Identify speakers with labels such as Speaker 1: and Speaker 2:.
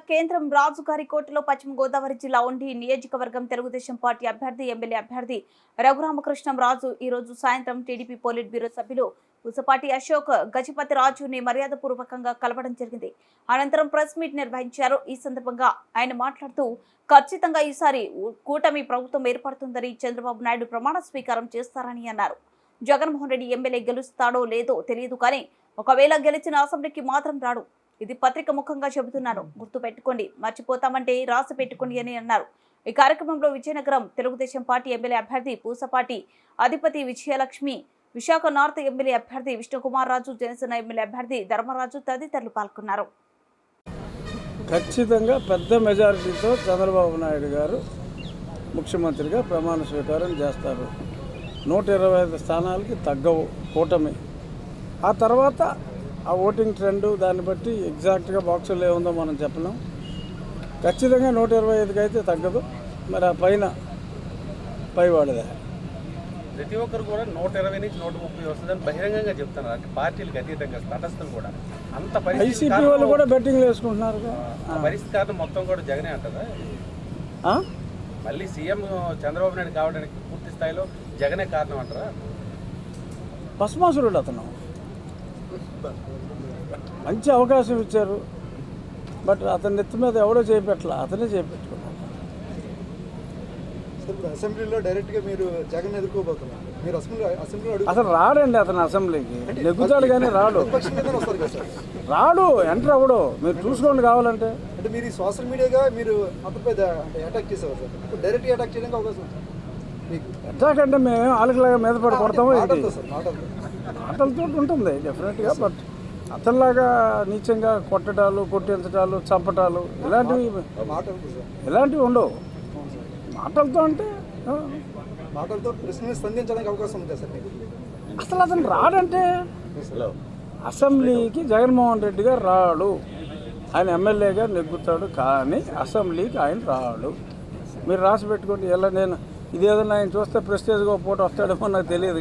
Speaker 1: కేంద్రం రాజుగారి కోటలో పశ్చిమ గోదావరి జిల్లా ఉండి నియోజకవర్గం తెలుగుదేశం పార్టీ అభ్యర్థి ఎమ్మెల్యే అభ్యర్థి రఘురామకృష్ణం రాజు ఈ రోజు సాయంత్రం టీడీపీ పోలిట్ బ్యూరో సభ్యులు ఉసపాటి అశోక్ గజపతి రాజుని మర్యాదపూర్వకంగా కలవడం జరిగింది. అనంతరం ప్రెస్ మీట్ నిర్వహించారు. ఈ సందర్భంగా ఆయన మాట్లాడుతూ ఖచ్చితంగా ఈసారి కూటమి ప్రభుత్వం ఏర్పడుతుందని చంద్రబాబు నాయుడు ప్రమాణ స్వీకారం చేస్తారని అన్నారు. జగన్మోహన్ రెడ్డి ఎమ్మెల్యే గెలుస్తాడో లేదో తెలియదు, కానీ ఒకవేళ గెలిచిన అసెంబ్లీకి మాత్రం రాడు. ఇది పత్రిక ముఖంగా చెబుతున్నాను, గుర్తు పెట్టుకోండి, మర్చిపోతామంటే రాసి పెట్టుకోండి అని అన్నారు. ఈ కార్యక్రమంలో విజయనగరం తెలుగుదేశం పార్టీ ఎమ్మెల్యే అభ్యర్థి పూసపాటి అధిపతి విజయలక్ష్మి, విశాఖ నార్త్ ఎమ్మెల్యే అభ్యర్థి విష్ణుకుమార్ రాజు, జనసేన ఎమ్మెల్యే అభ్యర్థి ధర్మరాజు తదితరులు పాల్గొన్నారు.
Speaker 2: ఖచ్చితంగా పెద్ద మెజారిటీతో చంద్రబాబు నాయుడు గారు ముఖ్యమంత్రిగా ప్రమాణ స్వీకారం చేస్తారు. 125 స్థానాలకి తగ్గవు కూటమి. ఆ తర్వాత ఆ ఓటింగ్ ట్రెండ్ దాన్ని బట్టి ఎగ్జాక్ట్గా బాక్సుల్లో ఏముందో మనం చెప్పలేం. ఖచ్చితంగా 125కి అయితే తగ్గదు. మరి ఆ పైవాడిదే
Speaker 3: ప్రతి ఒక్కరు కూడా 120 నుంచి 130 వస్తుందని బహిరంగంగా చెప్తున్నారు. అంటే పార్టీలకు అతీతంగా తటస్థం కూడా అంత
Speaker 2: వైసీపీ వాళ్ళు కూడా బెట్టింగ్లు వేసుకుంటున్నారు.
Speaker 3: పరిస్థితి కారణం మొత్తం కూడా జగనే అంటారా? మళ్ళీ సీఎం చంద్రబాబు నాయుడు కావడానికి పూర్తి స్థాయిలో జగనే కారణం అంటారా?
Speaker 2: భస్మాసురుడు అతను. మంచి అవకాశం ఇచ్చారు, బట్ అతని నెత్తి మీద ఎవడో చేపెట్టలా, అతనే చేపెట్టుకున్నాడు.
Speaker 4: అసెంబ్లీలో డైరెక్ట్గా మీరు జగన్ ఎదుర్కోబోతున్నారు. మీరు అసెంబ్లీలో
Speaker 2: అసలు రాడండి, అతను అసెంబ్లీకి నెగ్గుతాడు కానీ రాడు. ఎంటర్ అవ్వడు. మీరు చూసుకోండి కావాలంటే.
Speaker 4: అంటే మీరు సోషల్ మీడియాగా మీరు అతనిపై అటాక్ చేసేవారు సార్. ఇప్పుడు డైరెక్ట్గా అటాక్ చేయడానికి అవకాశం ఉంది.
Speaker 2: అటాక్ అంటే మేము ఆలకలాగా మీద పడి కొడతాము. మాటలతో ఉంటుంది డెఫినెట్గా, బట్ అతనిలాగా నీచంగా కొట్టడాలు, కొట్టించడాలు, చంపటాలు ఇలాంటివి ఉండవు. మాటలతో అంటే
Speaker 4: మాటలతో ప్రశ్న స్పందించడానికి అవకాశం ఉంది సార్.
Speaker 2: అసలు అతను రాడంటే అసెంబ్లీకి జగన్మోహన్ రెడ్డి గారు రాడు. ఆయన ఎమ్మెల్యేగా నెగ్గుతాడు, కానీ అసెంబ్లీకి ఆయన రాడు. మీరు రాసి పెట్టుకోండి. ఎలా నేను ఇదేదన్నా ఆయన చూస్తే ప్రెస్టేజ్గా పోటీ వస్తాడేమో నాకు తెలియదు.